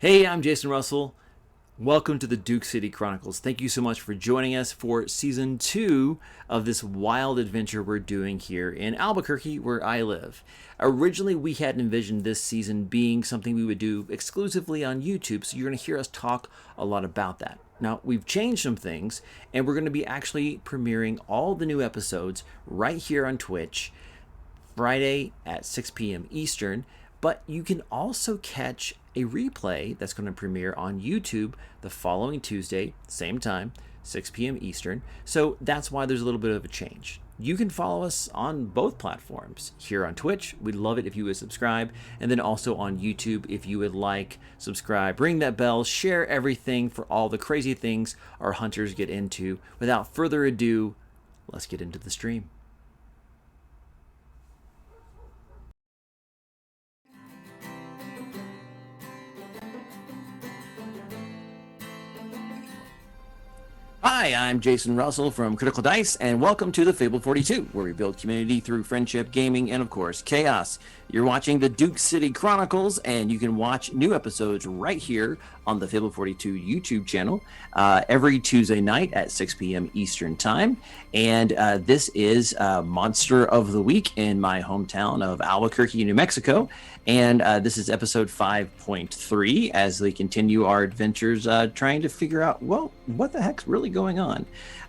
Hey, I'm Jason Russell. Welcome to the Duke City Chronicles. Thank you so much for joining us for season 2 of this wild adventure we're doing here in Albuquerque, where I live. Originally, we had envisioned this season being something we would do exclusively on YouTube, so you're going to hear us talk a lot about that. Now, we've changed some things, and we're going to be actually premiering all the new episodes right here on Twitch Friday at 6 p.m. Eastern, but you can also catch a replay that's going to premiere on YouTube the following Tuesday, same time, 6 p.m. Eastern. So that's why there's a little bit of a change. You can follow us on both platforms. Here on Twitch, we'd love it if you would subscribe, and then also on YouTube if you would like, subscribe, ring that bell, share everything for all the crazy things our hunters get into. Without further ado, let's get into the stream. Hi, I'm Jason Russell from Critical Dice, and welcome to the Fable 42, where we build community through friendship, gaming, and of course, chaos. You're watching the Duke City Chronicles, and you can watch new episodes right here on the Fable 42 YouTube channel every Tuesday night at 6 p.m. Eastern Time. And this is Monster of the Week in my hometown of Albuquerque, New Mexico. And this is episode 5.3 as we continue our adventures trying to figure out, well, what the heck's really going on.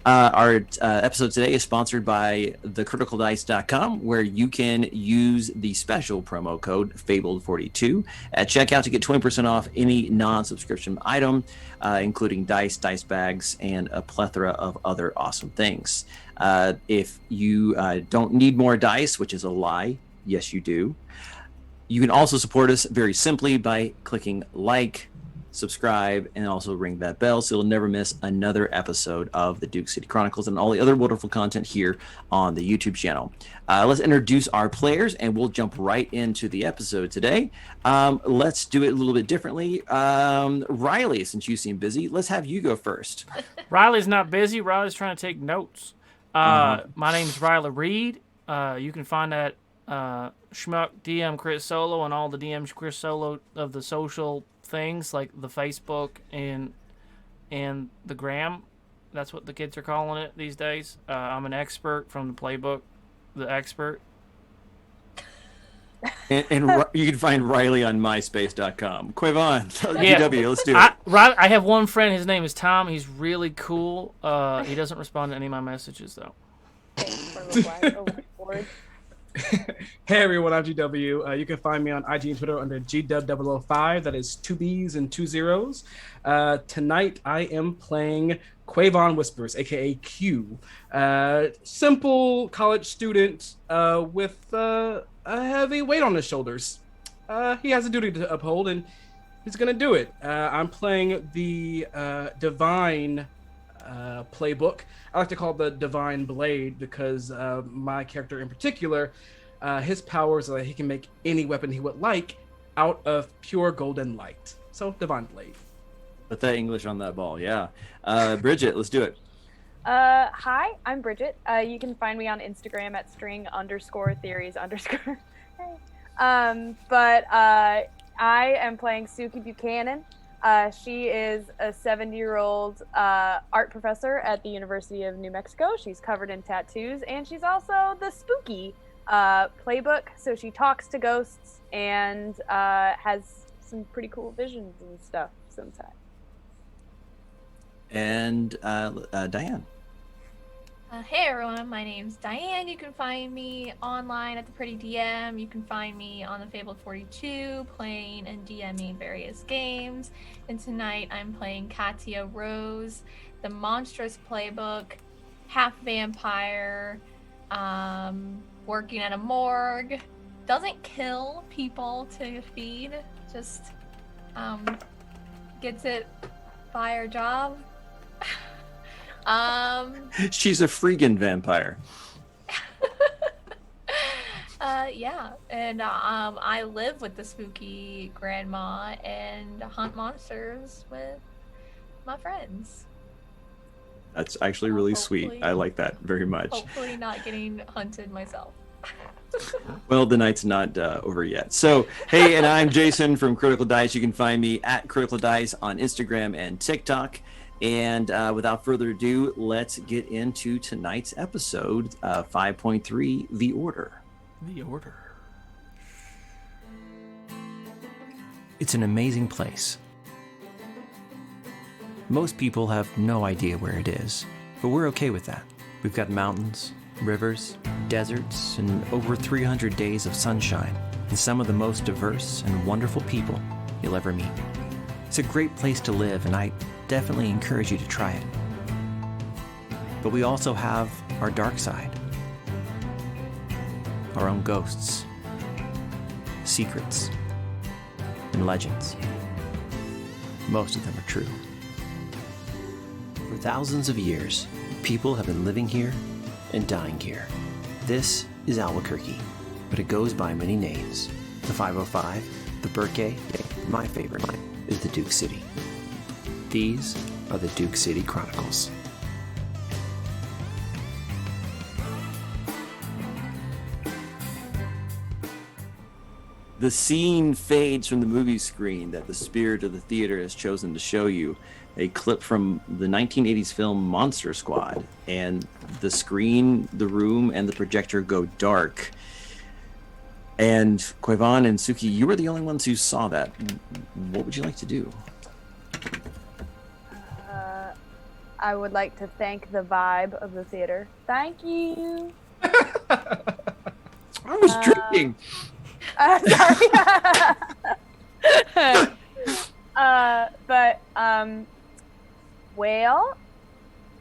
Our episode today is sponsored by thecriticaldice.com, where you can use the special promo code FABLED42 at checkout to get 20% off any non-subscription item, including dice bags, and a plethora of other awesome things. If you don't need more dice, which is a lie, yes, you do. You can also support us very simply by clicking like, subscribe, and also ring that bell so you'll never miss another episode of the Duke City Chronicles and all the other wonderful content here on the YouTube channel. Let's introduce our players, and we'll jump right into the episode today. Let's do it a little bit differently. Riley, since you seem busy, let's have you go first. Riley's not busy. Riley's trying to take notes. My name's Riley Reed. You can find that Schmuck DM Chris Solo and all the DMs Chris Solo of the social things like the Facebook and the Gram. That's what the kids are calling it these days. I'm an expert from the playbook, the expert. And you can find Riley on myspace.com. Quavon, Yeah. GW, let's do it. I have one friend. His name is Tom. He's really cool. He doesn't respond to any of my messages though. Hey everyone, I'm GW. You can find me on IG and Twitter under GW005. That is 2 B's and 2 zeros. Tonight I am playing Quavon Whispers, aka Q. Simple college student with a heavy weight on his shoulders. He has a duty to uphold, and he's gonna do it. I'm playing the Divine playbook. I like to call it the Divine Blade because my character in particular, his powers are that he can make any weapon he would like out of pure golden light. So, Divine Blade. Put that English on that ball, yeah. Bridget, let's do it. Hi, I'm Bridget. You can find me on Instagram at string_theories_. I am playing Suki Buchanan. She is a 70-year-old art professor at the University of New Mexico. She's covered in tattoos, and she's also the spooky playbook. So she talks to ghosts and has some pretty cool visions and stuff sometimes. And Diane. Hey everyone, my name's Diane. You can find me online at the Pretty DM. You can find me on the Fable 42 playing and DMing various games. And tonight I'm playing Katia Rose, the monstrous playbook, half vampire, working at a morgue, doesn't kill people to feed, just gets it by her job. She's a freaking vampire. Yeah, and I live with the spooky grandma and hunt monsters with my friends. That's actually really sweet. I like that very much. Hopefully not getting hunted myself. Well, the night's not over yet. So, hey, and I'm Jason from Critical Dice. You can find me at Critical Dice on Instagram and TikTok. And without further ado, let's get into tonight's episode 5.3, The Order. The Order. It's an amazing place. Most people have no idea where it is, but we're okay with that. We've got mountains, rivers, deserts, and over 300 days of sunshine, and some of the most diverse and wonderful people you'll ever meet. It's a great place to live, and I definitely encourage you to try it. But we also have our dark side, our own ghosts, secrets, and legends. Most of them are true. For thousands of years, people have been living here and dying here. This is Albuquerque, but it goes by many names. The 505, the Burke, my favorite is the Duke City. These are the Duke City Chronicles. The scene fades from the movie screen that the spirit of the theater has chosen to show you. A clip from the 1980s film Monster Squad, and the screen, the room, and the projector go dark. And Quaivon and Suki, you were the only ones who saw that. What would you like to do? I would like to thank the vibe of the theater. Thank you. I was drinking. Sorry. Well,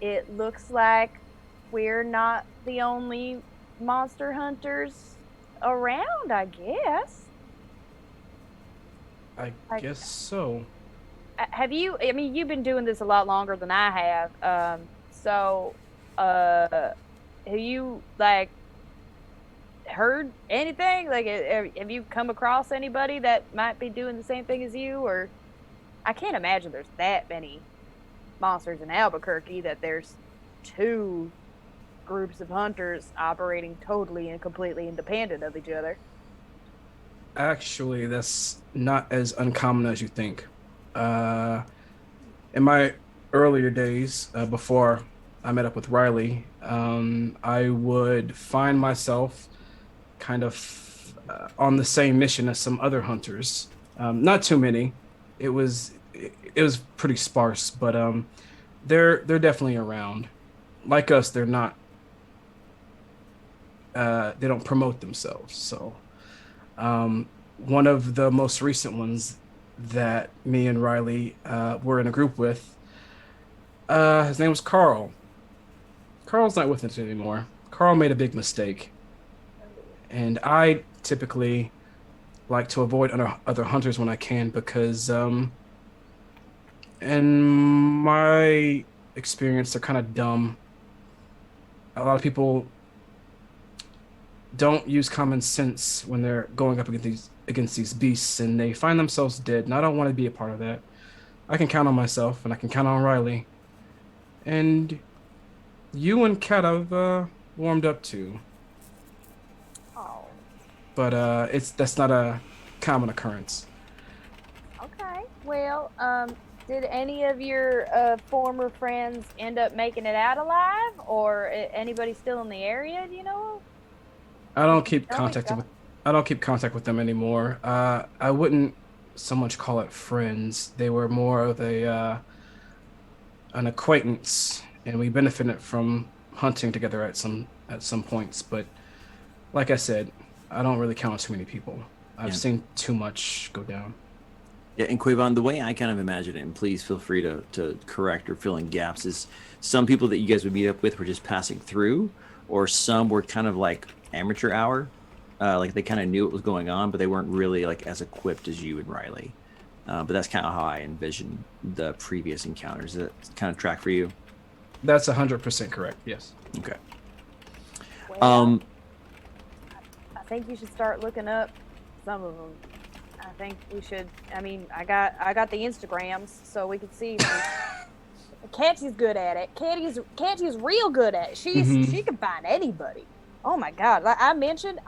it looks like we're not the only monster hunters around, I guess. I guess so. Have you, I mean, you've been doing this a lot longer than I have. Have you, like, heard anything? Like, have you come across anybody that might be doing the same thing as you? Or I can't imagine there's that many monsters in Albuquerque that there's two groups of hunters operating totally and completely independent of each other. Actually, that's not as uncommon as you think. In my earlier days, before I met up with Riley, I would find myself kind of on the same mission as some other hunters. Not too many. It was pretty sparse, but they're definitely around. Like us, they're not. They don't promote themselves. So, one of the most recent ones that me and Riley were in a group with, his name was Carl. Carl's not with us anymore. Carl made a big mistake, and I typically like to avoid other hunters when I can because, in my experience, they're kind of dumb. A lot of people don't use common sense when they're going up against these beasts, and they find themselves dead, and I don't want to be a part of that. I can count on myself, and I can count on Riley. And you and Kat have warmed up to. Oh. But that's not a common occurrence. Okay. Well, did any of your former friends end up making it out alive, or anybody still in the area? Do you know? I don't keep contact with them anymore. I wouldn't so much call it friends. They were more of an acquaintance, and we benefited from hunting together at some points. But like I said, I don't really count on too many people. I've seen too much go down. Yeah, and Quaivon, the way I kind of imagine it, and please feel free to correct or fill in gaps, is some people that you guys would meet up with were just passing through, or some were kind of like amateur hour, like they kind of knew what was going on, but they weren't really like as equipped as you and Riley. But that's kind of how I envision the previous encounters. Does that kind of track for you? That's 100% correct. Yes. Okay. Well, I think you should start looking up some of them. I think we should. I mean, I got the Instagrams, so we could see. Katie's good at it. Katie's real good at it. She can find anybody. Oh my God! Like I mentioned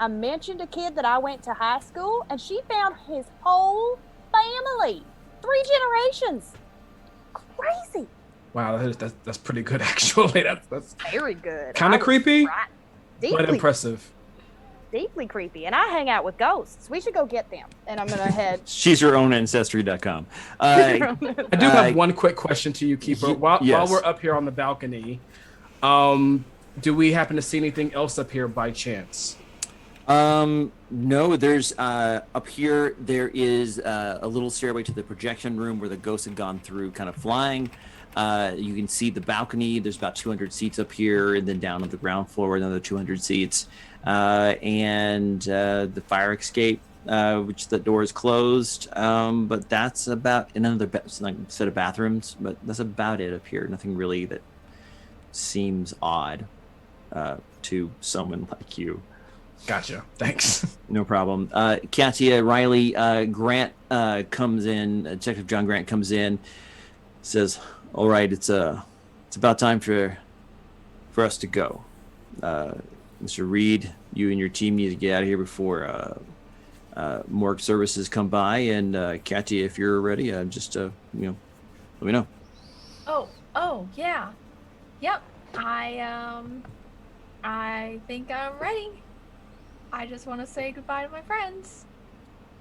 a kid that I went to high school, and she found his whole family, 3 generations. Crazy. Wow, that's pretty good actually. That's Very good. kind of creepy, but Deeply, impressive. deeply creepy. And I hang out with ghosts. We should go get them. And I'm gonna head. She's her own ancestry.com. I do have one quick question to you, Keeper. While yes. we're up here on the balcony, do we happen to see anything else up here by chance? No, there's up here there is a little stairway to the projection room where the ghosts had gone through kind of flying. You can see the balcony. There's about 200 seats up here, and then down on the ground floor another 200 seats. And the fire escape, which the door is closed. But that's about another set of bathrooms, but that's about it up here. Nothing really that seems odd to someone like you. Gotcha. Thanks. No problem. Katia, Riley, Grant comes in. Detective John Grant comes in, says, "All right, it's about time for us to go. Mr. Reed, you and your team need to get out of here before morgue services come by. And Katia, if you're ready, just let me know." Oh, yeah. Yep. I think I'm ready. I just want to say goodbye to my friends.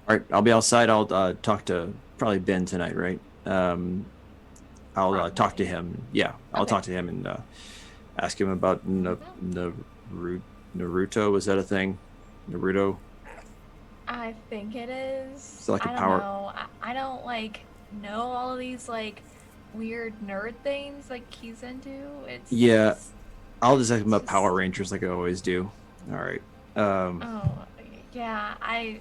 All right, I'll be outside. I'll talk to probably Ben tonight, right? I'll talk to him. Yeah, I'll talk to him and ask him about Naruto. Was that a thing? Naruto? I think it is. It's like a I power. don't know. I don't know all of these weird nerd things he's into. It's Yeah, I'll just ask him about Power Rangers like I always do. All right. Oh, yeah. I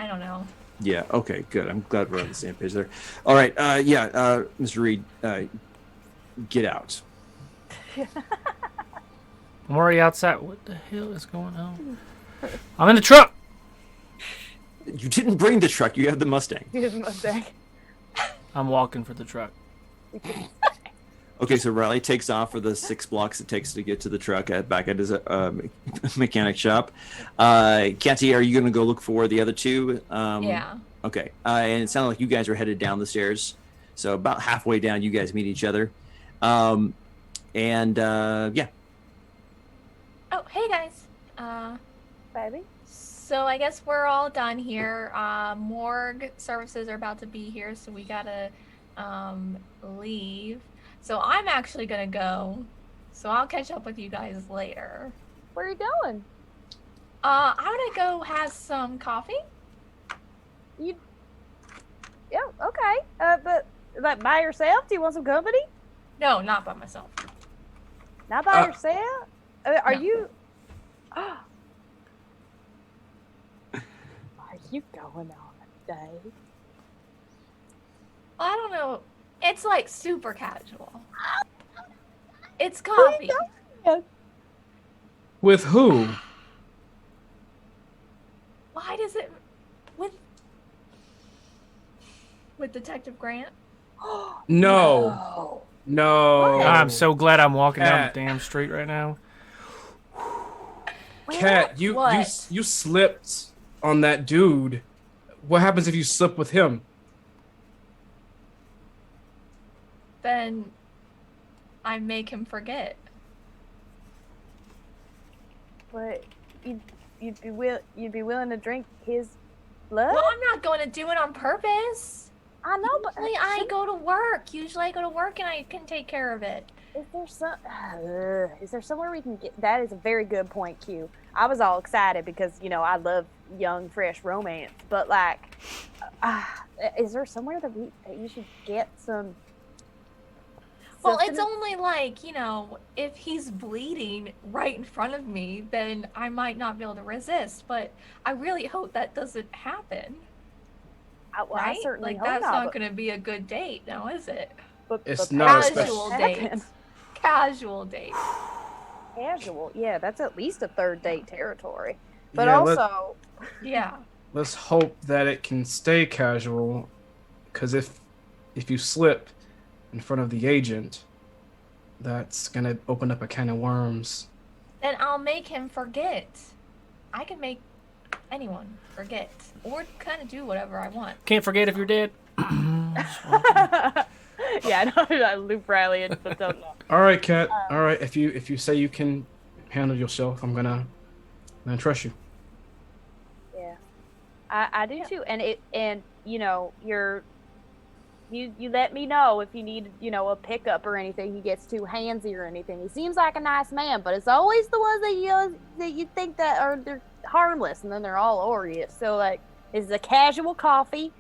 don't know. Yeah. Okay. Good. I'm glad we're on the same page there. All right. Mr. Reed, get out. I'm already outside. What the hell is going on? I'm in the truck. You didn't bring the truck. You have the Mustang. Here's Mustang. I'm walking for the truck. Okay, so Riley takes off for the 6 blocks it takes to get to the truck back at his mechanic shop. Katia, are you going to go look for the other two? Yeah. Okay, and it sounded like you guys were headed down the stairs. So about halfway down, you guys meet each other. Yeah. Oh, hey guys. Baby. So I guess we're all done here. Morgue services are about to be here, so we gotta leave. So I'm actually gonna go. So I'll catch up with you guys later. Where are you going? I'm gonna go have some coffee. Yeah, okay. But by yourself? Do you want some company? No, not by myself. Not by yourself? Are No. you? Are you going on a date? I don't know. It's super casual. It's coffee. With who? Why does it with Detective Grant? No. I'm so glad I'm walking down Cat. the damn street right now. Cat, you slipped on that dude. What happens if you slip with him? Then I make him forget. But you'd be willing to drink his blood? Well, I'm not going to do it on purpose. I know, but Usually I go to work. Usually I go to work and I can take care of it. Is there somewhere we can get? That is a very good point, Q. I was all excited because I love young, fresh romance. But is there somewhere that you should get some? Well, it's sustenance? only if he's bleeding right in front of me, then I might not be able to resist. But I really hope that doesn't happen. I Right? certainly hope That's not. not going to be a good date, now is it? It's but not Casual especially- date. Casual date. Casual, yeah, that's at least a third date territory. But Yeah, also, Yeah. Let's hope that it can stay casual, because if you slip in front of the agent, that's gonna open up a can of worms. Then I'll make him forget. I can make anyone forget, or kind of do whatever I want. Can't forget if you're dead. Yeah, I loop Riley and but don't know. All right, Kat. All right, if you say you can handle yourself, I'm gonna trust you. Yeah, I do too. And you know you let me know if you need a pickup or anything. He gets too handsy or anything. He seems like a nice man, but it's always the ones that you think that are they're harmless and then they're all orious. So like, it's a casual coffee.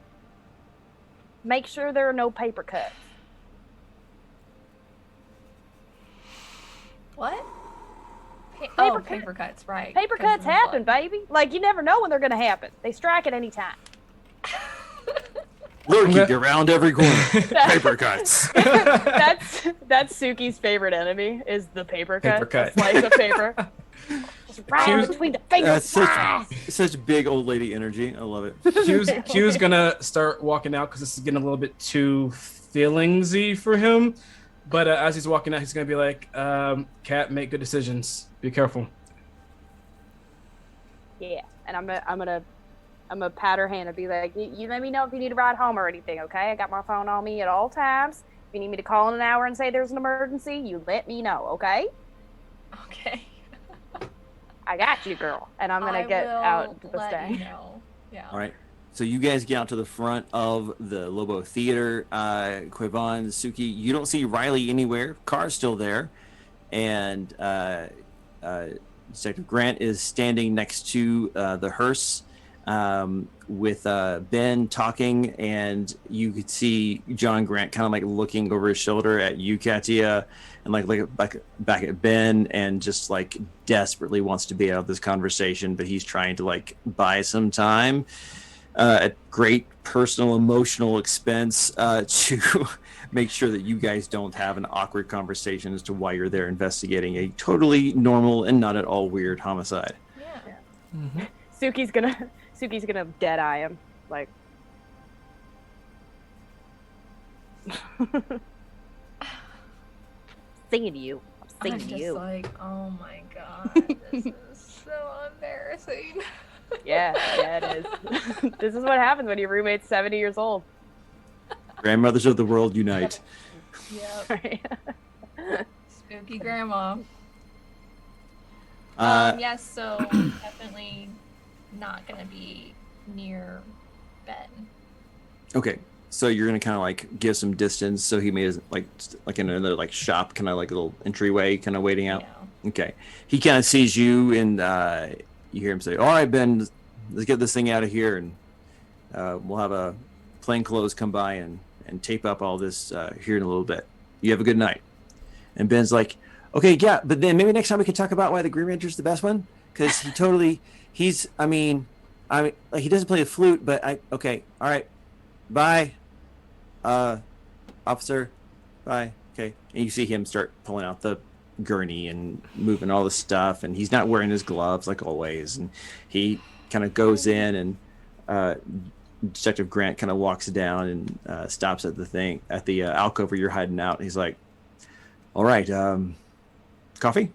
Make sure there are no paper cuts. What? Paper paper cuts, right. Paper 'cause cuts of the happen, blood. baby. Like, you never know when they're going to happen. They strike at any time. Lurking around every corner. Paper cuts. That's Suki's favorite enemy is the paper cut. Paper cut. A slice of paper. Just right in between the fingers. Such big old lady energy. I love it. Q's gonna start walking out because this is getting a little bit too feelingsy for him. But as he's walking out, he's gonna be like, "Kat, make good decisions. Be careful." Yeah, and I'm gonna pat her hand and be like, you let me know if you need to ride home or anything, okay? I got my phone on me at all times. If you need me to call in an hour and say there's an emergency, you let me know, okay? Okay. I got you, girl. And I'm gonna get out to the stand. Know. Yeah. All right. So you guys get out to the front of the Lobo Theater. Quavon, Suki, you don't see Riley anywhere. Car's still there. And Detective Grant is standing next to the hearse with Ben talking. And you could see John Grant kind of like looking over his shoulder at you, Katia, and like back at Ben, and just like desperately wants to be out of this conversation, but he's trying to like buy some time. At great personal emotional expense to make sure that you guys don't have an awkward conversation as to why you're there investigating a totally normal and not at all weird homicide. Yeah. Mm-hmm. Suki's gonna dead eye him, like. Singing to you. I'm I'm singing to just you. like, oh my god, this is so embarrassing. Yeah, it is. This is what happens when your roommate's 70 years old. Grandmothers of the world unite. Yep. Right. Spooky grandma. Uh, Yes, so definitely not gonna be near Ben. Okay, so you're gonna kind of like give some distance, so he made like in another like shop, kind of like a little entryway, kind of waiting out. Yeah. Okay, he kind of sees you, and you hear him say, "All right, Ben, let's get this thing out of here, and we'll have a plainclothes come by and tape up all this here in a little bit. You have a good night." And Ben's like, "Okay, yeah, but then maybe next time we can talk about why the Green Ranger's the best one, because I mean, like, he doesn't play the flute, but okay, all right, bye, officer, bye." Okay, and you see him start pulling out the gurney and moving all the stuff, and he's not wearing his gloves like always, and he kind of goes in, and Detective Grant kind of walks down and stops at the alcove where you're hiding out. He's like, "All right, coffee?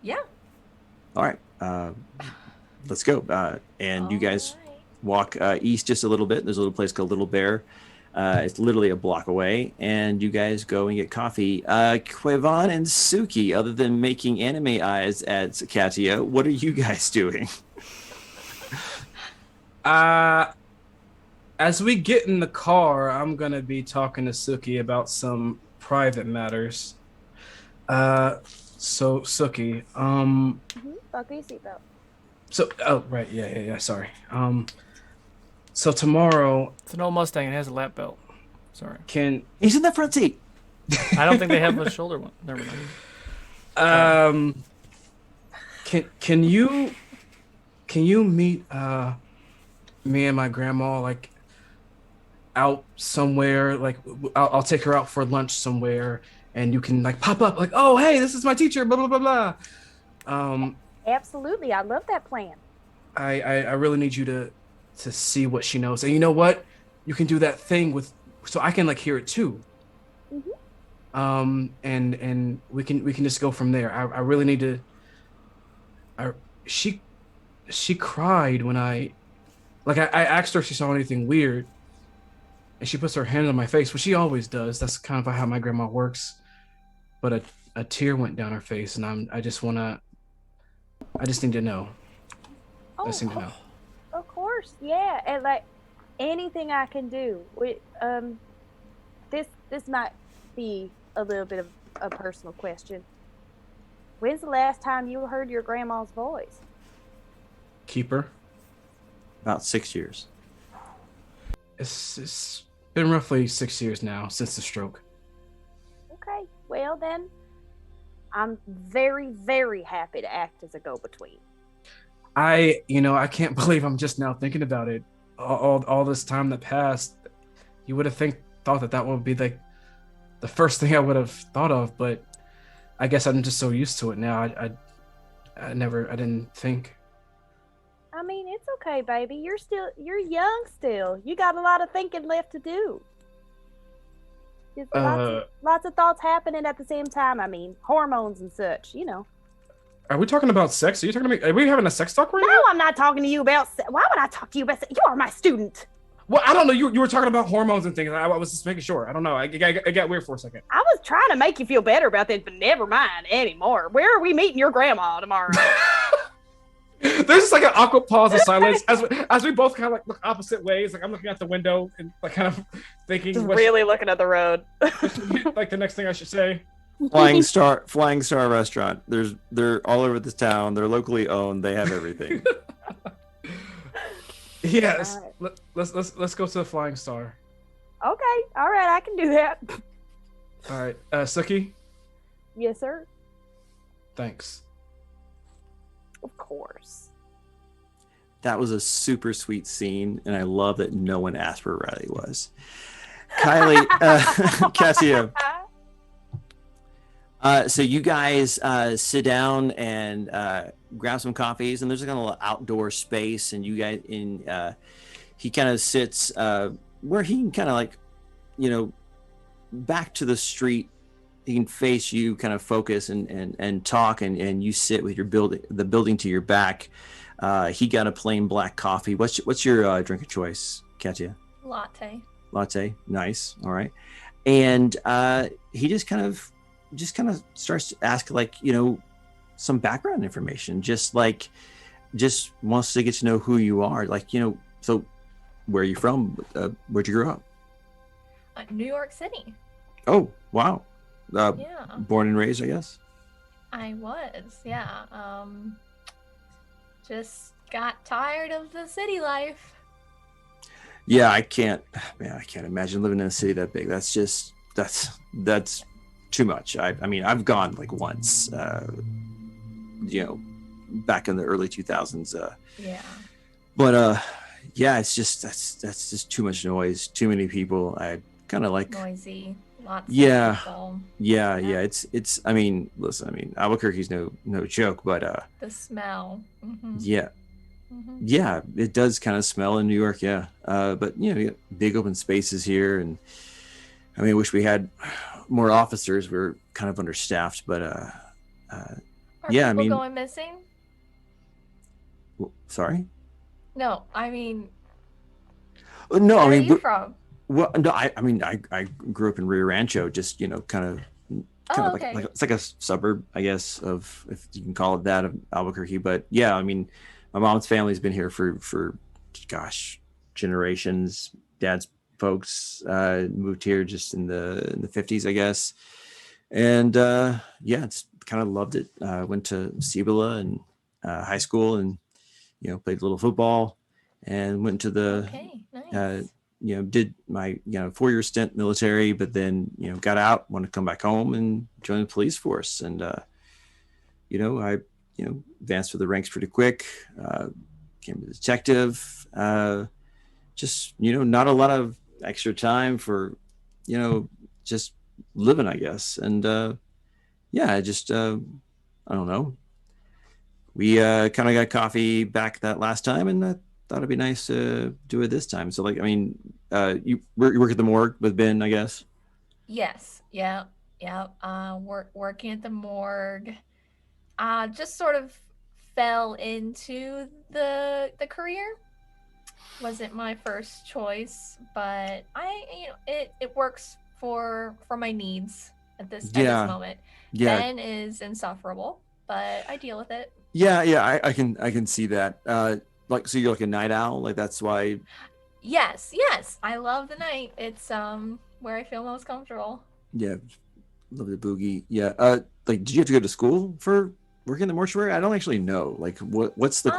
Yeah. All right, let's go." And you guys Alright. walk east just a little bit. There's a little place called Little Bear. It's literally a block away, and you guys go and get coffee. Quavon and Suki, other than making anime eyes at Katia, what are you guys doing? As we get in the car, I'm gonna be talking to Suki about some private matters. So Suki, Buckle your seatbelt. right, yeah, sorry. So tomorrow, It's an old Mustang. It has a lap belt. Sorry. He's in the front seat. I don't think they have a shoulder one. Never mind. can you meet me and my grandma like out somewhere? Like I'll take her out for lunch somewhere, and you can like pop up like, "Oh, hey, this is my teacher," blah blah blah blah. Absolutely, I love that plan. I really need you to see what she knows, and you know what? You can do that thing so I can like hear it too. Mm-hmm. And we can just go from there. I really need to I she cried when I asked her if she saw anything weird, and she puts her hand on my face, which she always does. That's kind of how my grandma works. But a tear went down her face, and I just need to know. I just need to know. Of course, yeah, and like anything I can do. This might be a little bit of a personal question. When's the last time you heard your grandma's voice? Keeper. About 6 years. It's been roughly 6 years now since the stroke. Okay, well then, I'm very, very happy to act as a go-between. I can't believe I'm just now thinking about it. All this time that passed, you would have thought that would be like the first thing I would have thought of, but I guess I'm just so used to it now. I didn't think. I mean, it's okay, baby. You're young still. You got a lot of thinking left to do. Just lots of thoughts happening at the same time. I mean, hormones and such, Are we talking about sex? Are we having a sex talk right now? No, I'm not talking to you about why would I talk to you about sex? You are my student. Well, I don't know. You were talking about hormones and things. I was just making sure. I don't know. I got weird for a second. I was trying to make you feel better about this, but never mind anymore. Where are we meeting your grandma tomorrow? There's just like an awkward pause of silence as we both kind of like look opposite ways. Like I'm looking out the window and like kind of thinking. Just really looking at the road. Like the next thing I should say. Flying Star Restaurant. They're all over this town. They're locally owned. They have everything. Yes. Right. Let's go to the Flying Star. Okay. All right. I can do that. All right. Suki? Yes, sir. Thanks. Of course. That was a super sweet scene, and I love that no one asked where Riley was. Kylie, Cassia. So you guys sit down and grab some coffees, and there's like a little outdoor space, and you guys he kind of sits where he can kind of like, back to the street. He can face you, kind of focus and talk, and you sit with the building to your back. He got a plain black coffee. What's your drink of choice, Katya? Latte, nice. All right. And he just kind of starts to ask, like, some background information, just wants to get to know who you are, like, so where are you from? Where'd you grow up? New York City. Oh, wow. Yeah. Born and raised, I guess. I was, yeah. Just got tired of the city life. Yeah, I can't imagine living in a city that big. That's too much. I mean, I've gone like once, back in the early 2000s. Yeah. But yeah, it's just that's just too much noise, too many people. I kind of like noisy. Lots of people. Yeah. It's. I mean, listen. Albuquerque's no joke, but the smell. Mm-hmm. Yeah. Mm-hmm. Yeah, it does kind of smell in New York. Yeah, but you got big open spaces here, and I wish we had more officers. We're kind of understaffed, but Are yeah, people going missing? Sorry. No, no, where are you from? Well, no, I grew up in Rio Rancho, just kind of okay. like it's like a suburb, I guess, of, if you can call it that, of Albuquerque. But yeah, my mom's family's been here for gosh, generations. Dad's folks moved here just in the 50s, I guess, and yeah, it's kind of loved it. Went to Cibola and high school, and played a little football, and went to the nice. Did my 4-year stint military, but then got out, wanted to come back home and join the police force, and I advanced through the ranks pretty quick, became a detective, just not a lot of extra time for just living, I guess. And yeah, I just I don't know, we kind of got coffee back that last time, and I thought it'd be nice to do it this time. So like, you work at the morgue with Ben, I guess? Yes. Yeah. Working at the morgue. Just sort of fell into the career. Wasn't my first choice, but it works for my needs at this moment. Yeah. Ben is insufferable, but I deal with it. Yeah, I can see that. Like, so you're like a night owl, like that's why. Yes, I love the night. It's where I feel most comfortable. Yeah, love the boogie. Yeah. Like, did you have to go to school for working in the mortuary? I don't actually know. Like, what's the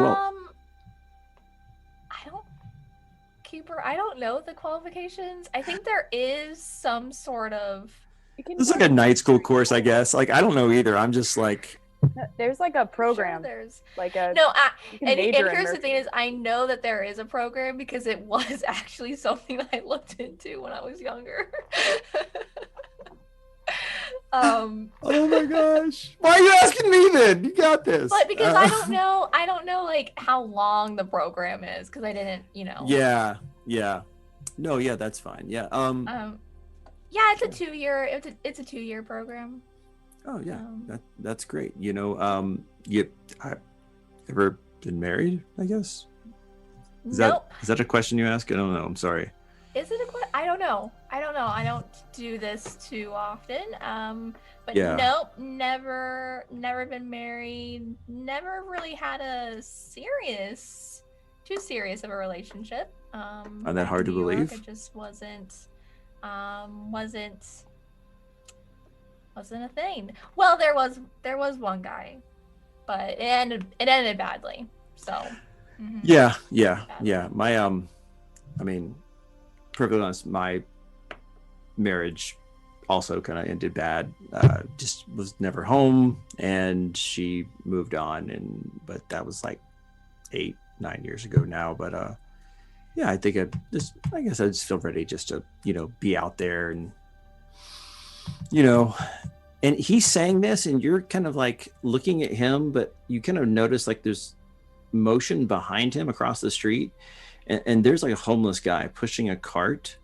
I don't know the qualifications. I think there is some sort of. It's like a night school course, I guess. Like, I don't know either. I'm just like. There's like a program. Sure there's like a no. And major in here's the thing: nursing. is I know that there is a program because it was actually something that I looked into when I was younger. Oh my gosh! Why are you asking me then? You got this. But because I don't know like how long the program is because I didn't, Yeah. No, yeah, that's fine. Yeah. Yeah, it's a 2-year. It's a 2-year program. Oh yeah, that's great. You ever been married? I guess. Is that a question you ask? I don't know. I'm sorry. Is it a question? I don't know. I don't do this too often. But yeah. Nope, never been married. Never really had too serious of a relationship. Are that hard to believe? It just wasn't a thing. Well, there was one guy, but it ended badly. So. Yeah. My I mean, perfectly honest, my marriage also kind of ended bad. Just was never home, and she moved on, but that was like 8-9 years ago now. But yeah, I think I guess I just feel ready just to be out there and and he's saying this, and you're kind of like looking at him, but you kind of notice like there's motion behind him across the street, and there's like a homeless guy pushing a cart,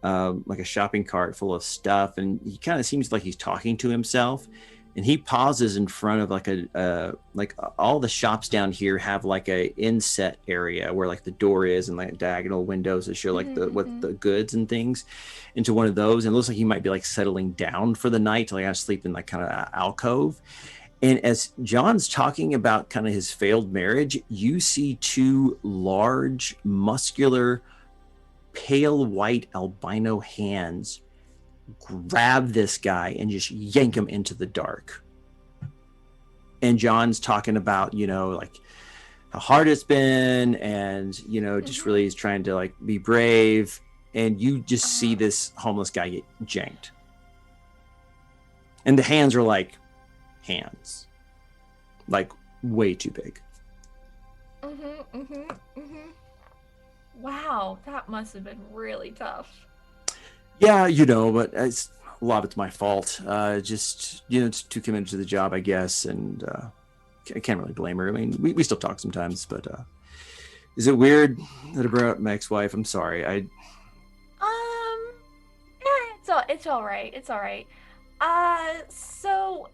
like a shopping cart full of stuff, and he kind of seems like he's talking to himself, and he pauses in front of like all the shops down here have like a inset area where like the door is and like diagonal windows that show like what the goods and things into one of those, and it looks like he might be like settling down for the night to like have to sleep in like kind of alcove. And as John's talking about kind of his failed marriage, you see 2 large, muscular, pale white albino hands grab this guy and just yank him into the dark. And John's talking about, like how hard it's been, and, just really is trying to like be brave. And you just see this homeless guy get janked. And the hands are like hands, like way too big. Wow, that must have been really tough. Yeah, but a lot of it's my fault. Just it's too committed to the job, I guess, and I can't really blame her. I mean, we still talk sometimes, but is it weird that I brought up my ex-wife? I'm sorry. It's all right. It's all right. So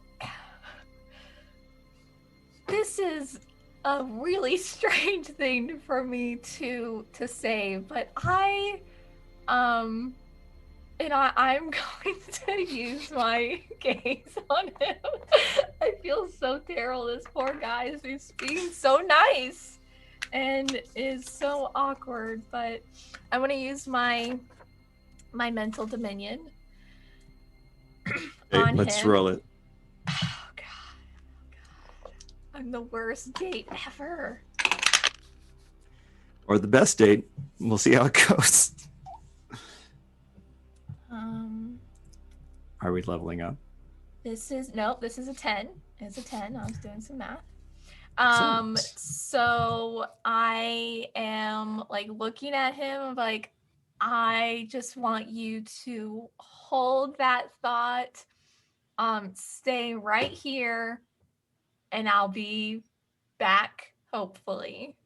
this is a really strange thing for me to say, but I'm going to use my gaze on him. I feel so terrible. This poor guy is being so nice and is so awkward, but I'm going to use my mental dominion on let's him. roll it. Oh God. I'm the worst date ever. Or the best date. We'll see how it goes. Are we leveling up? This is a 10. It's a 10. I was doing some math. Excellent. So I am like looking at him like, I just want you to hold that thought, stay right here, and I'll be back, hopefully.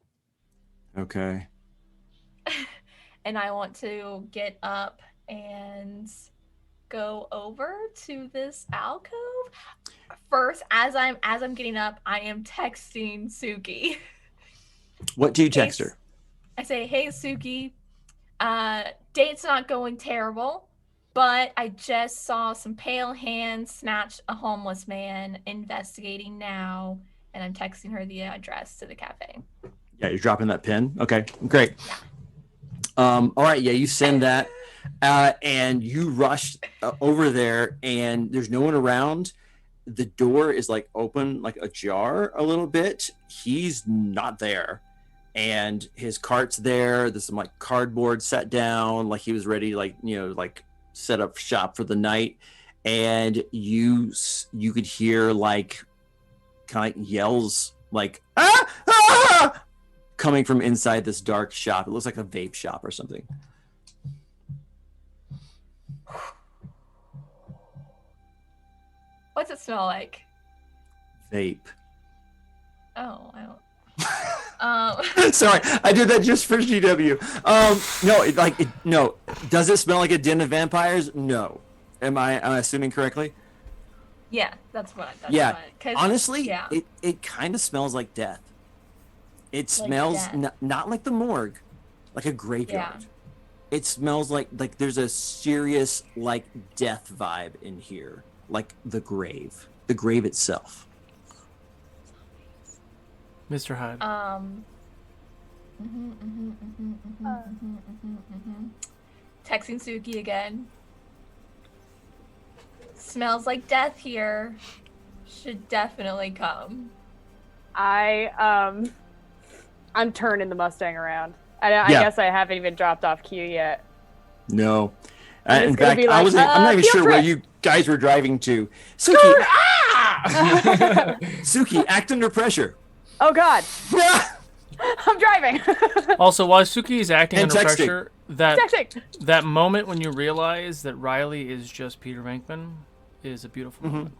Okay. And I want to get up and go over to this alcove. first, as I'm getting up, I am texting Suki. What do you text her? I say, "Hey Suki, date's not going terrible, but I just saw some pale hands snatch a homeless man. Investigating now." And I'm texting her the address to the cafe. Yeah, you're dropping that pin. Okay, great. Yeah. All right, yeah, you send that, and you rush over there, and there's no one around. The door is like open, like ajar a little bit. He's not there, and his cart's there. There's some like cardboard set down, like he was ready, like like set up shop for the night. And you could hear like kind of yells like ah! Coming from inside this dark shop. It looks like a vape shop or something. What's it smell like? Vape. Oh, I don't. Sorry, I did that just for GW. No. Does it smell like a den of vampires? No. Am I assuming correctly? Yeah, that's what. Yeah. What, 'cause, Honestly, yeah. it kind of smells like death. It Like smells death. not like the morgue, like a graveyard. Yeah. It smells like there's a serious like death vibe in here, like the grave itself. Mr. Hyde. Texting Suki again. Smells like death here. Should definitely come. I'm turning the Mustang around. I Yeah. guess I haven't even dropped off Q yet. No. And In it's gonna fact, be like, I'm not even field sure where trip. you guys were driving to. Suki, Suki, act under pressure. Oh God, I'm driving. Also, while Suki is acting And under texting. pressure, that Texting. that moment when you realize that Riley is just Peter Venkman is a beautiful Mm-hmm. moment.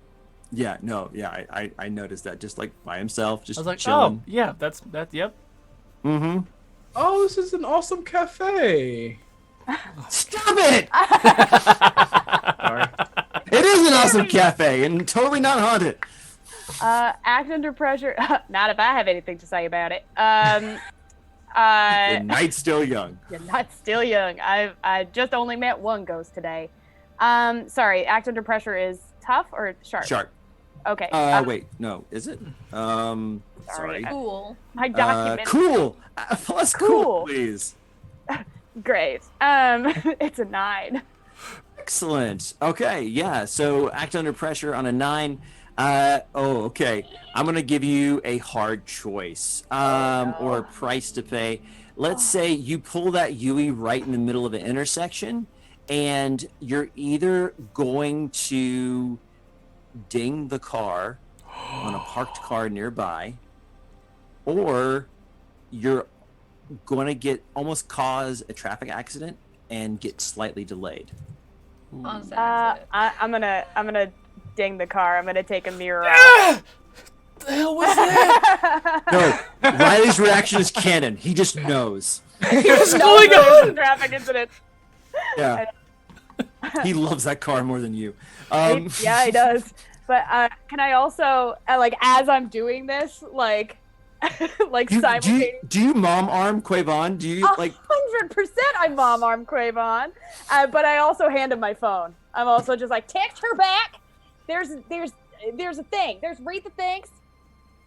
Yeah, no, yeah, I noticed that just like by himself, just I was like, chilling. oh, yeah, yep. Mm-hmm. Oh, this is an awesome cafe. Stop it! Sorry. It is an awesome cafe and totally not haunted. Act under pressure. Not if I have anything to say about it. The night's still young. You're not still young. I just only met one ghost today. Sorry. Act under pressure is tough or sharp? Sharp. Okay. Wait, no, is it? Sorry. Cool. My document. Cool. Plus cool, Cool. please. Great. It's a 9. Excellent. Okay, yeah. So act under pressure on a 9. Okay. I'm gonna give you a hard choice, or a price to pay. Let's say you pull that Yui right in the middle of an intersection, and you're either going to ding the car on a parked car nearby, or you're going to almost cause a traffic accident and get slightly delayed. Honestly, that's it. I'm gonna ding the car. I'm gonna take a mirror off. The hell was that? No, Riley's reaction is canon. He just knows. What's No, going there's on? a traffic incident. Yeah. He loves that car more than you. Yeah, he does. But can I also, like, as I'm doing this, like, simultaneously? Do you mom arm Quavon? Do you like? 100% I mom arm Quavon, but I also hand him my phone. I'm also just like, text her back. There's a thing. Read the things.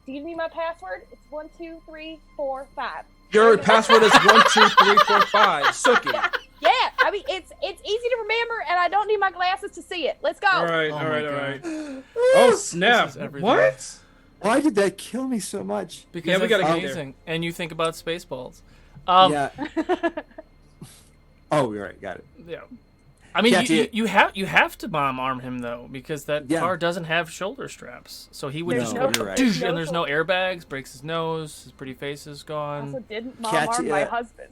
Do you need my password? It's 1, 2, 3, 4, 5. Your password is 1, 2, 3, 4, 5. Suki. Yeah, I mean it's easy to remember, and I don't need my glasses to see it. Let's go. All right, Oh all my right, all God. right. Oh snap! This is everything. What? Why did that kill me so much? Because Yeah, we it's gotta get there. amazing. And you think about Spaceballs. Yeah. Oh, you're right. Got it. Yeah. I mean, Katia- you have to bomb arm him though, because that Yeah. car doesn't have shoulder straps, so he would There's just No, go you're right. "Doosh," and there's no airbags, breaks his nose, his pretty face is I gone. also didn't mom arm my husband.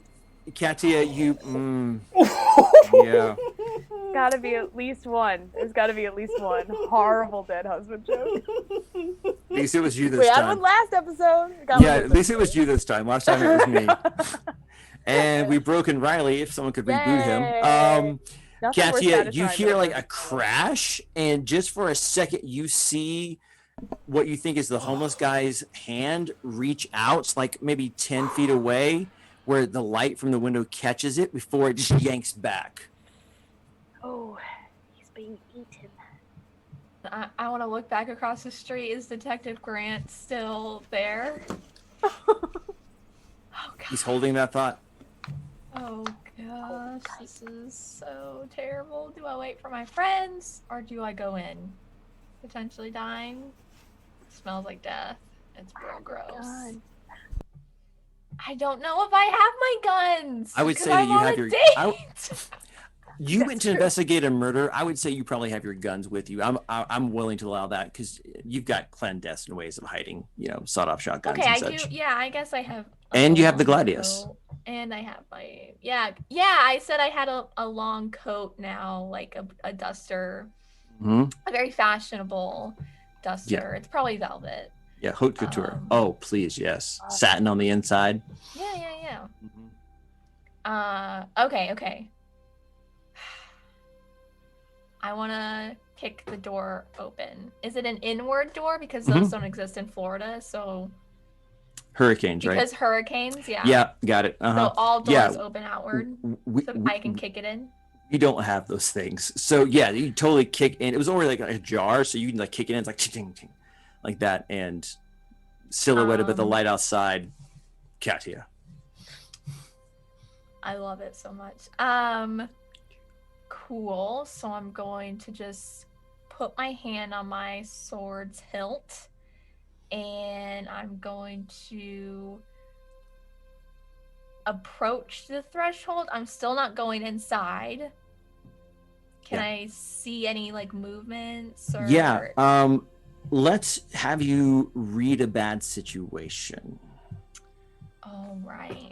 Katia, you. Yeah. Gotta be at least one. There's gotta be at least one horrible dead husband joke. At least it was you this We had time. one last episode. Got Yeah, one at least it was you this time. Last time it was me. And we've broken Riley. If someone could reboot him. Yay. Nothing more Katia, you satisfying hear than a like a person's voice. crash, and just for a second, you see what you think is the homeless guy's hand reach out, like maybe 10 feet away, where the light from the window catches it before it just yanks back. Oh, he's being eaten. I want to look back across the street. Is Detective Grant still there? Oh, God. He's holding that thought. Oh, gosh. This is so terrible. Do I wait for my friends or do I go in? Potentially dying. Smells like death. It's real gross. God. I don't know if I have my guns. I would 'cause say that I'm you on have a your. date. You went to investigate a murder. I would say you probably have your guns with you. I'm willing to allow that because you've got clandestine ways of hiding, sawed-off shotguns Okay, and I such. do. Yeah, I guess I have. And you have the long gladius. coat, and I have my I said I had a long coat now, like a duster, Hmm. a very fashionable duster. Yeah. It's probably velvet. Yeah, haute couture. Oh, please, yes. Awesome. Satin on the inside. Yeah. Mhm. Okay. I want to kick the door open. Is it an inward door? Because those don't exist in Florida, so... Hurricanes, right? Because hurricanes, yeah. Yeah, got it. Uh-huh. So all Yeah. doors open outward, We, so I can kick it in. we don't have those things. So, yeah, you can totally kick in. It was already like a jar, so you can kick it in. It's like ting, ting, like that. And silhouetted by the light outside, Katia. I love it so much. Cool. So I'm going to just put my hand on my sword's hilt, and I'm going to approach the threshold. I'm still not going inside. Can I see any movements or? Yeah. Let's have you read a bad situation. All right.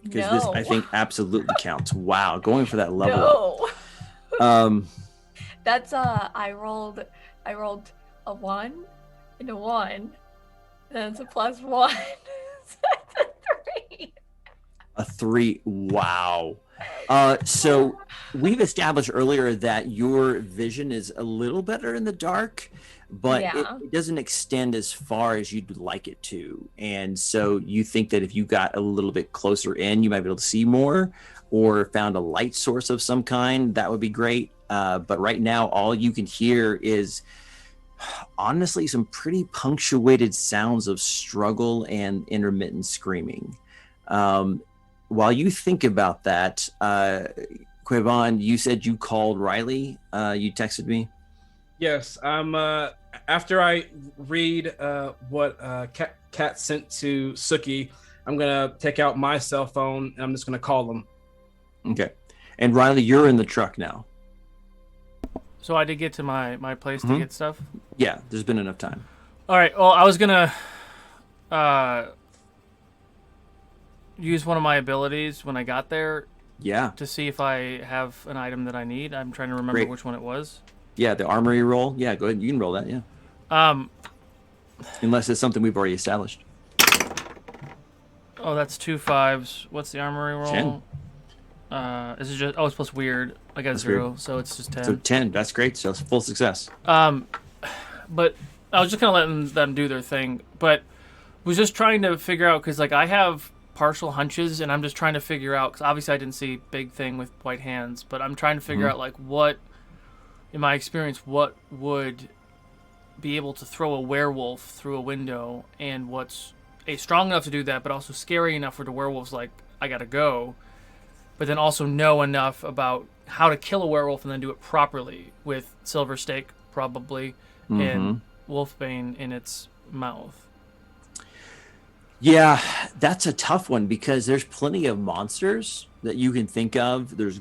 Because this, I think, absolutely counts. Wow, going for that level up. No. That's I rolled a 1 and a 1. Then it's a +1. So it's a 3. A 3. Wow. So we've established earlier that your vision is a little better in the dark, but it doesn't extend as far as you'd like it to. And so you think that if you got a little bit closer in, you might be able to see more, or found a light source of some kind. That would be great. But right now, all you can hear is honestly some pretty punctuated sounds of struggle and intermittent screaming. While you think about that, Quavon, you said you called Riley. You texted me. Yes. After I read what Kat sent to Suki, I'm gonna take out my cell phone and I'm just gonna call them. Okay. And Riley, you're in the truck now. So I did get to my place to get stuff? Yeah, there's been enough time. All right. Well, I was going to use one of my abilities when I got there Yeah. to see if I have an item that I need. I'm trying to remember Great. which one it was. Yeah, the armory roll. Yeah, go ahead. You can roll that, yeah. Unless it's something we've already established. Oh, that's 2 5s. What's the armory roll? 10. Is it just? Oh, it's plus weird. I got a That's 0, weird. so it's just 10. So 10, that's great. So it's full success. But I was just kind of letting them do their thing. But was just trying to figure out, because I have partial hunches, and I'm just trying to figure out, because obviously I didn't see big thing with white hands, but I'm trying to figure out what, in my experience, what would be able to throw a werewolf through a window, and what's strong enough to do that, but also scary enough where the werewolf's like, I gotta go, but then also know enough about how to kill a werewolf and then do it properly with silver stake probably and wolfbane in its mouth. Yeah, that's a tough one because there's plenty of monsters that you can think of. There's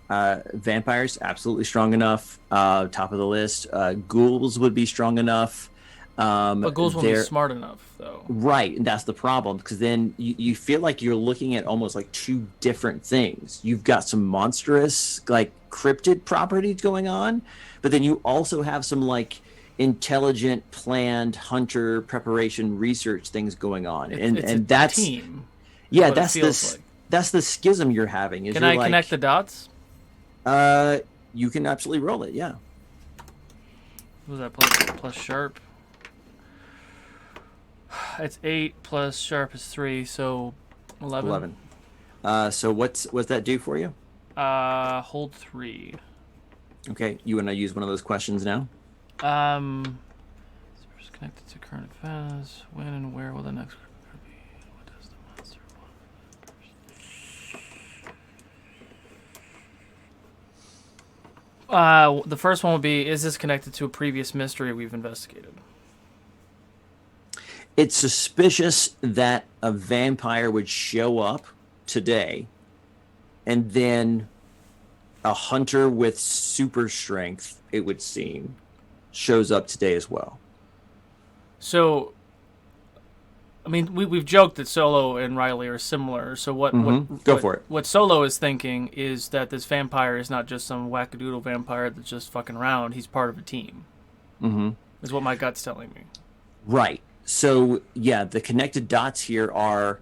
vampires, absolutely strong enough. Top of the list. Ghouls would be strong enough. But ghouls won't be smart enough, though. Right, and that's the problem, because then you feel like you're looking at almost like two different things. You've got some monstrous, cryptid properties going on, but then you also have some, intelligent, planned hunter preparation research things going on. It's that's a team. Yeah, That's the that's the schism you're having. Can I connect the dots? You can absolutely roll it. Yeah. What was that plus sharp? It's 8 plus sharp is 3, so 11. So what's that do for you? Hold 3. Okay, you want to use one of those questions now? It's connected to current events. When and where will the next be? What does the monster want? The first one would be: is this connected to a previous mystery we've investigated? It's suspicious that a vampire would show up today, and then a hunter with super strength, it would seem, shows up today as well. So, I mean, we've joked that Solo and Riley are similar. So Go for it. What Solo is thinking is that this vampire is not just some wackadoodle vampire that's just fucking around. He's part of a team. Is what my gut's telling me. Right. So, yeah, the connected dots here are,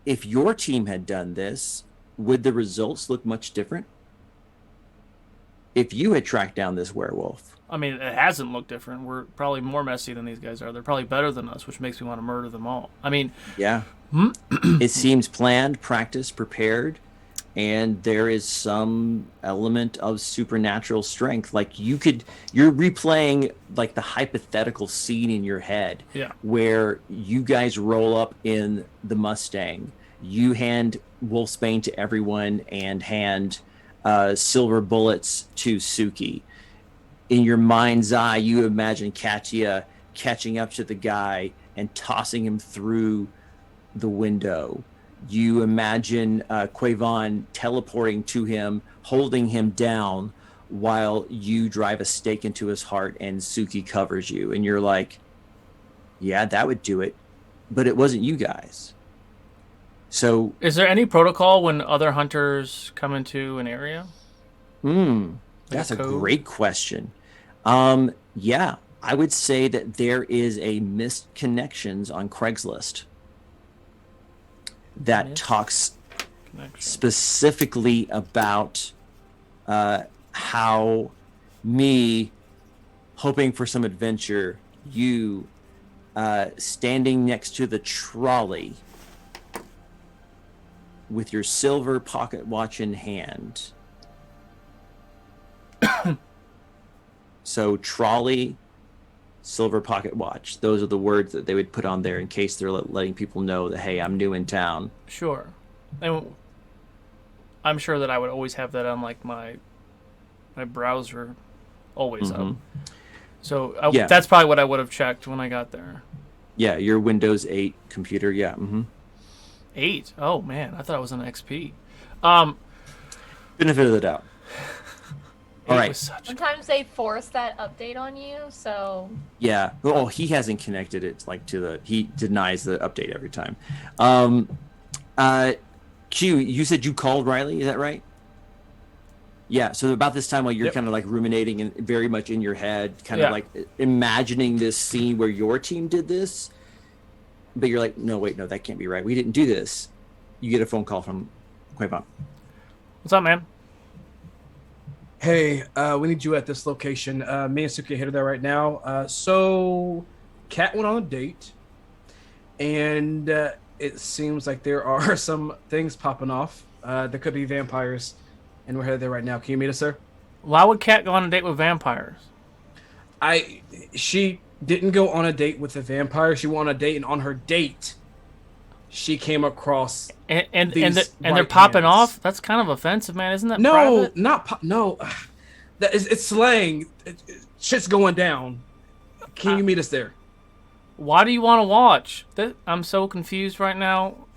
if your team had done this, would the results look much different? If you had tracked down this werewolf. I mean, it hasn't looked different. We're probably more messy than these guys are. They're probably better than us, which makes me want to murder them all. I mean... Yeah. It seems planned, practiced, prepared, and there is some element of supernatural strength. Like, you're replaying, like, the hypothetical scene in your head. Yeah. Where you guys roll up in the Mustang. You hand Wolfsbane to everyone and hand silver bullets to Suki. In your mind's eye, you imagine Katia catching up to the guy and tossing him through the window. You imagine Quavon teleporting to him, holding him down while you drive a stake into his heart and Suki covers you. And you're like, yeah, that would do it. But it wasn't you guys. So, is there any protocol when other hunters come into an area? That's a great question. Yeah, I would say that there is a missed connections on Craigslist that talks specifically about how me hoping for some adventure, you standing next to the trolley with your silver pocket watch in hand. So trolley, silver pocket watch. Those are the words that they would put on there in case they're letting people know that, hey, I'm new in town. Sure. And I'm sure that I would always have that on like my browser always up. So that's probably what I would have checked when I got there. Yeah, your Windows 8 computer, yeah. 8? Oh, man. I thought it was an XP. Benefit of the doubt. All right. Sometimes they force that update on you, so... Yeah. Oh, he hasn't connected it he denies the update every time. Q, you said you called Riley, is that right? Yeah, so about this time while you're kind of like ruminating and very much in your head, kind of like imagining this scene where your team did this, but you're like, no, that can't be right. We didn't do this. You get a phone call from Quavon. What's up, man? Hey, we need you at this location. Me and Suki are headed there right now. So, Kat went on a date, and it seems like there are some things popping off. There could be vampires, and we're headed there right now. Can you meet us, sir? Why would Kat go on a date with vampires? She didn't go on a date with a vampire. She went on a date, and on her date, she came across and they're popping off. That's kind of offensive, man. Isn't that private? No. It's slang. Shit's going down. Can you meet us there? Why do you want to watch? I'm so confused right now.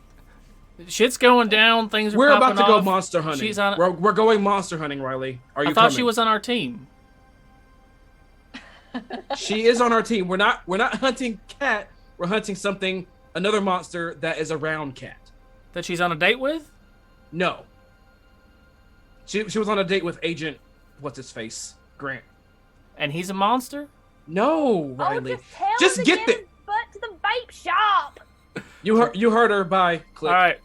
Shit's going down. Things are. We're popping about to off. go monster hunting. We're going monster hunting, Riley. Are you? I thought coming? she was on our team. She is on our team. We're not hunting Cat. We're hunting another monster that is around Cat. That she's on a date with? No. She was on a date with Agent what's his face? Grant. And he's a monster? No, Riley. Oh, just get there. But to the vape shop. You heard her. Bye. Click. All right.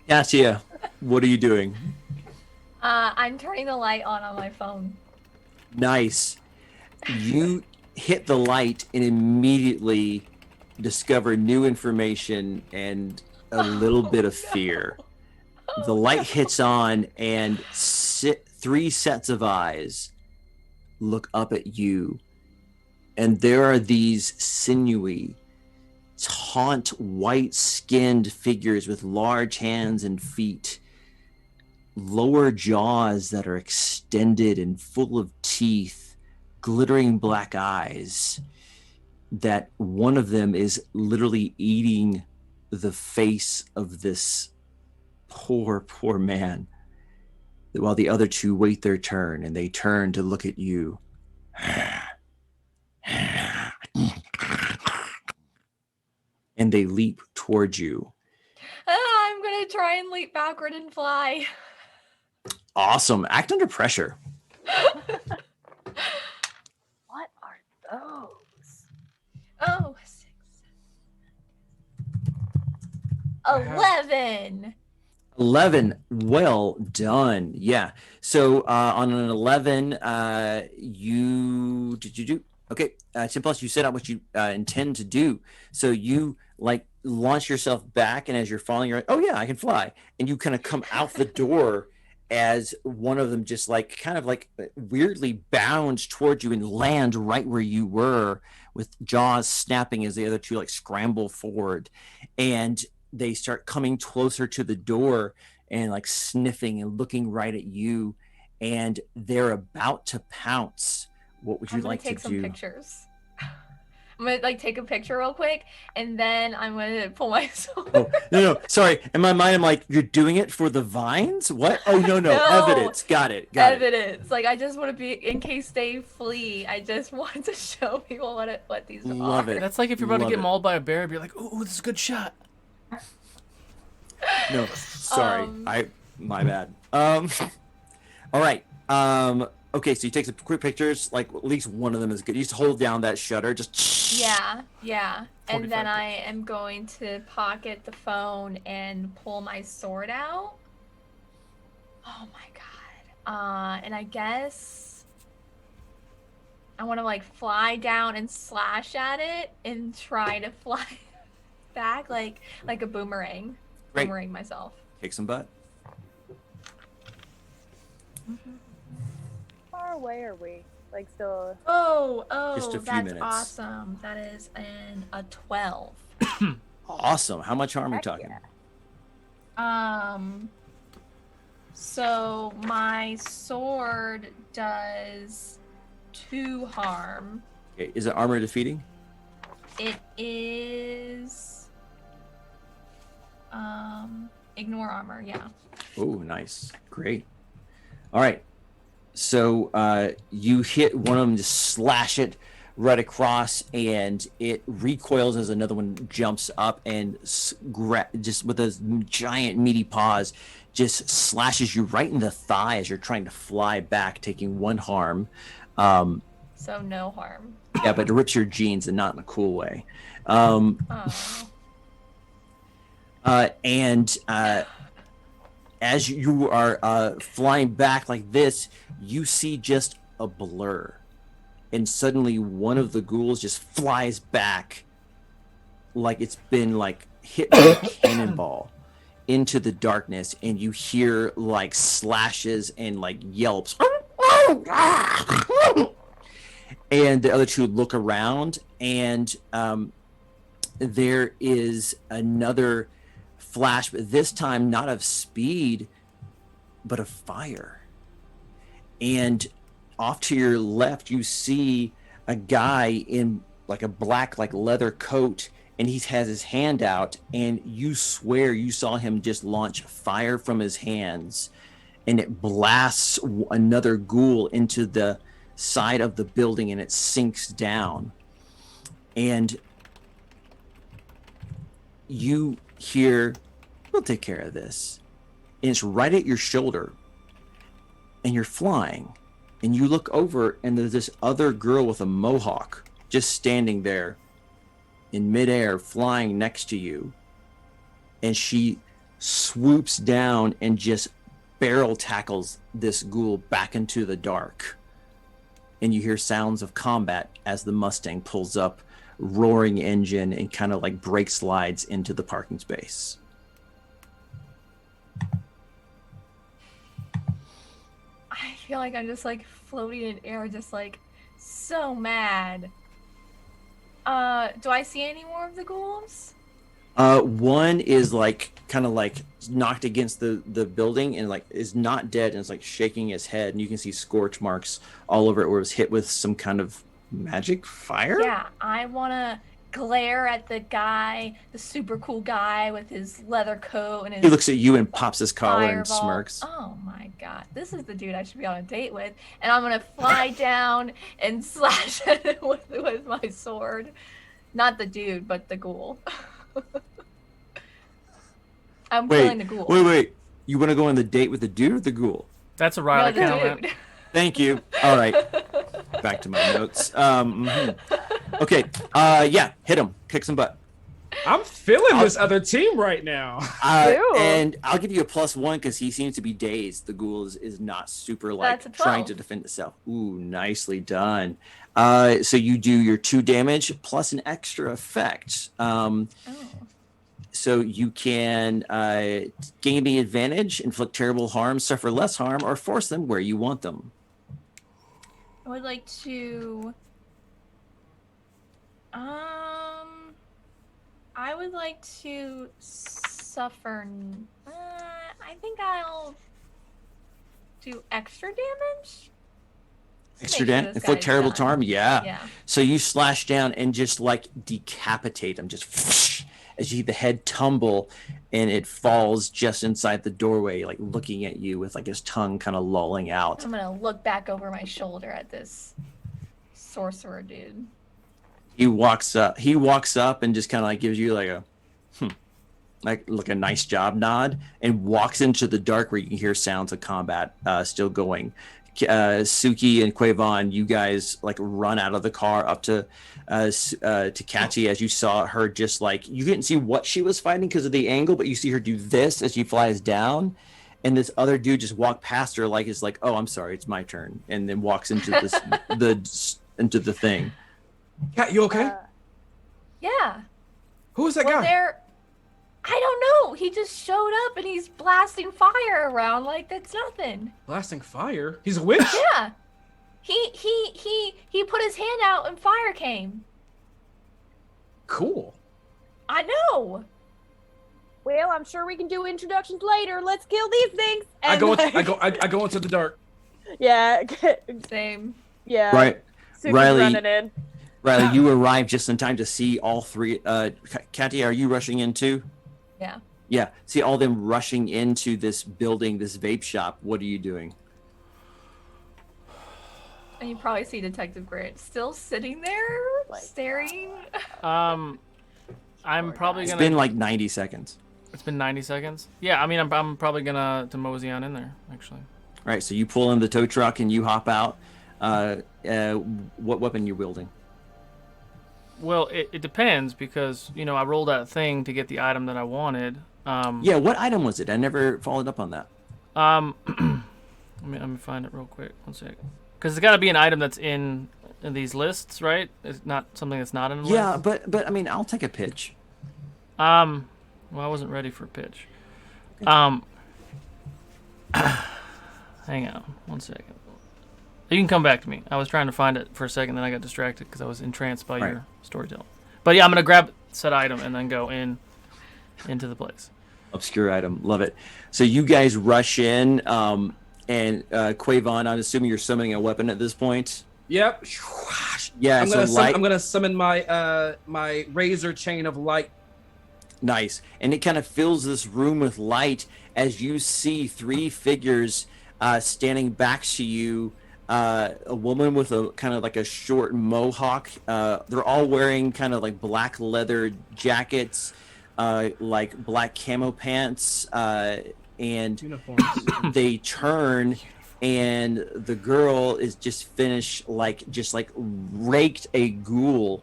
Katia, What are you doing? I'm turning the light on my phone. Nice. You hit the light and immediately discover new information and a little bit of fear. The light hits on and three sets of eyes look up at you. And there are these sinewy, taunt, white-skinned figures with large hands and feet, lower jaws that are extended and full of teeth, glittering black eyes, that one of them is literally eating the face of this poor man, while the other two wait their turn, and they turn to look at you. And they leap towards you. I'm gonna try and leap backward and fly. Awesome. Act under pressure. What are those? Oh, 6, 11. 11. Well done. Yeah. So on an 11, you do? Okay. 10 plus, you set out what you intend to do. So you like launch yourself back, and as you're falling, you're like, oh yeah, I can fly. And you kind of come out the door as one of them just like kind of like weirdly bounds towards you and land right where you were, with jaws snapping as the other two like scramble forward. And they start coming closer to the door and like sniffing and looking right at you, and they're about to pounce. What would you like to do? I'm gonna take some pictures. I'm gonna like take a picture real quick, and then I'm gonna pull my sword. Oh, no, sorry. In my mind, I'm like, you're doing it for the vines? What? Oh, no. Evidence. Got it. Evidence. Like, I just want to be, in case they flee, I just want to show people what these Love are. it. That's like if you're about to get mauled by a bear, be like, oh, this is a good shot. No, sorry. My bad. All right. Okay, so you take some quick pictures. Like, at least one of them is good. You just hold down that shutter. Just Yeah. And then I am going to pocket the phone and pull my sword out. Oh my god. And I guess I want to like fly down and slash at it and try to fly back like a boomerang. Great. Boomerang myself. Kick some butt. How far away are we? Like still? Oh, Just a few that's minutes. awesome. That is a 12. Awesome. How much harm are we talking? Yeah. So my sword does 2 harm. Okay, is it armor defeating? It is ignore armor, yeah. Oh, nice. Great. All right. So you hit one of them, just slash it right across, and it recoils as another one jumps up and just with those giant meaty paws, just slashes you right in the thigh as you're trying to fly back, taking 1 harm. So no harm. Yeah, but it rips your jeans, and not in a cool way. And as you are flying back like this, you see just a blur. And suddenly one of the ghouls just flies back like it's been like hit by a cannonball into the darkness, and you hear like slashes and like yelps. And the other two look around, and there is another flash, but this time not of speed, but of fire. And off to your left, you see a guy in like a black like leather coat, and he has his hand out, and you swear you saw him just launch fire from his hands, and it blasts another ghoul into the side of the building, and it sinks down. And you hear, we'll take care of this. And it's right at your shoulder, and you're flying, and you look over, and there's this other girl with a mohawk just standing there in midair, flying next to you. And she swoops down and just barrel tackles this ghoul back into the dark. And you hear sounds of combat as the Mustang pulls up, roaring engine, and kind of like brake slides into the parking space. I feel like I'm just like floating in air, just like so mad. Do I see any more of the ghouls? One is like kind of like knocked against the building and like is not dead and is like shaking his head, and you can see scorch marks all over it where it was hit with some kind of magic fire. Yeah, I wanna glare at the guy, the super cool guy with his leather coat and his. He looks at you and pops his collar and fireball. smirks. Oh my god, this is the dude I should be on a date with, and I'm gonna fly down and slash at him with my sword. Not the dude, but the ghoul. I'm killing the ghoul. Wait. You want to go on the date with the dude or the ghoul? That's a No, Riley the comment. dude. Thank you. All right. Back to my notes. Okay. Yeah, hit him. Kick some butt. I'm feeling this other team right now. Ew. And I'll give you a +1 because he seems to be dazed. The ghoul is not super like That's a trying 12. to defend itself. Ooh, nicely done. So you do your 2 damage plus an extra effect. Oh. So you can gain the advantage, inflict terrible harm, suffer less harm, or force them where you want them. I would like to. I would like to suffer. I think I'll do extra damage. Extra Make sure damage, this inflict guy's terrible done. harm. Yeah. Yeah. So you slash down and just like decapitate him, just as you see the head tumble, and it falls just inside the doorway, like looking at you with like his tongue kind of lolling out. I'm gonna look back over my shoulder at this sorcerer dude. He walks up and just kind of like gives you like a like a nice job nod, and walks into the dark where you can hear sounds of combat still going. Suki and Quavon, you guys like run out of the car up to Kachi as you saw her just like, you didn't see what she was fighting because of the angle, but you see her do this as she flies down, and this other dude just walked past her like, is like, oh, I'm sorry, it's my turn, and then walks into this into the thing. Kat, you okay? Yeah. Who is that Well, guy? I don't know. He just showed up and he's blasting fire around like that's nothing. Blasting fire? He's a witch? Yeah. He put his hand out and fire came. Cool. I know. Well, I'm sure we can do introductions later. Let's kill these things. I And, go like, I go into the dark. Yeah. Same. Yeah. Right. Suki's Riley- running in. Riley, you arrive just in time to see all three. Katia, are you rushing in too? Yeah. Yeah. See all them rushing into this building, this vape shop. What are you doing? And you probably see Detective Grant still sitting there, staring. I'm probably It's gonna. been like 90 seconds. It's been 90 seconds. Yeah, I mean, I'm probably gonna to mosey on in there actually. All right. So you pull in the tow truck and you hop out. What weapon you wielding? Well, it depends because I rolled that thing to get the item that I wanted. Yeah. What item was it? I never followed up on that. Let me find it real quick. 1 sec. Because it's got to be an item that's in these lists, right? It's not something that's not in a Yeah, list. but I mean, I'll take a pitch. Well, I wasn't ready for a pitch. Hang on 1 second. You can come back to me. I was trying to find it for a second, then I got distracted because I was entranced by your storytelling. But yeah, I'm gonna grab said item and then go into the place. Obscure item, love it. So you guys rush in, and Quavon, I'm assuming you're summoning a weapon at this point. Yep. Yeah, I'm so light. gonna summon my my razor chain of light. Nice. And it kind of fills this room with light as you see 3 figures standing back to you. A woman with a kind of like a short mohawk. They're all wearing kind of like black leather jackets, like black camo pants, and Uniforms. they turn, and the girl is just finished just raked a ghoul,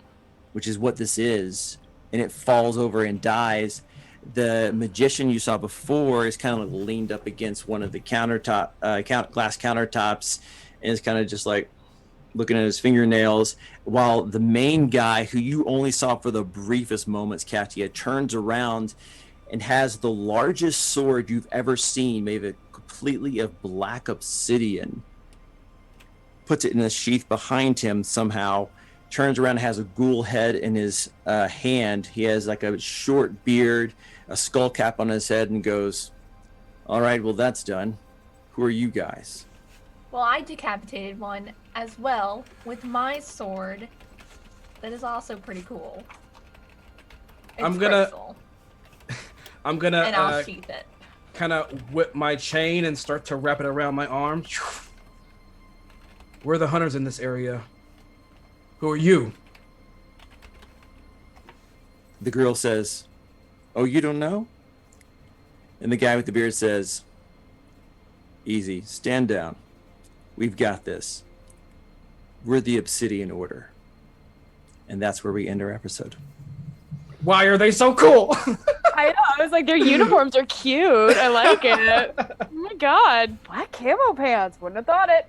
which is what this is, and it falls over and dies. The magician you saw before is kind of leaned up against one of the glass countertops, and is kind of just like looking at his fingernails, while the main guy, who you only saw for the briefest moments, Katia, turns around and has the largest sword you've ever seen, made of completely of black obsidian, puts it in a sheath behind him somehow, turns around and has a ghoul head in his hand. He has like a short beard, a skull cap on his head, and goes, "All right, well, that's done. Who are you guys?" Well, I decapitated one as well with my sword. That is also pretty cool. It's I'm gonna- crystal, I'm gonna and I'll sheath it. kind of whip my chain and start to wrap it around my arm. We're the hunters in this area. Who are you? The girl says, "Oh, you don't know?" And the guy with the beard says, "Easy, stand down. We've got this. We're the Obsidian Order." And that's where we end our episode. Why are they so cool? I know. I was like, their uniforms are cute. I like it. Oh my god, black camo pants. Wouldn't have thought it.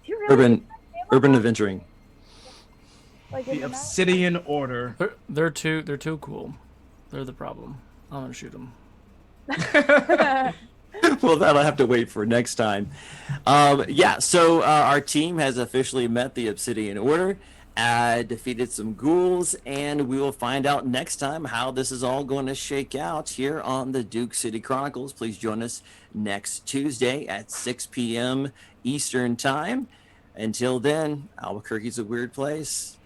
Do you really Urban adventuring. like The Obsidian Order. They're too cool. They're the problem. I'm gonna shoot them. Well, that'll have to wait for next time. So our team has officially met the Obsidian Order, defeated some ghouls, and we will find out next time how this is all going to shake out here on the Duke City Chronicles. Please join us next Tuesday at 6 p.m. Eastern Time. Until then, Albuquerque's a weird place.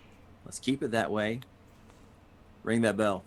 Let's keep it that way. Ring that bell.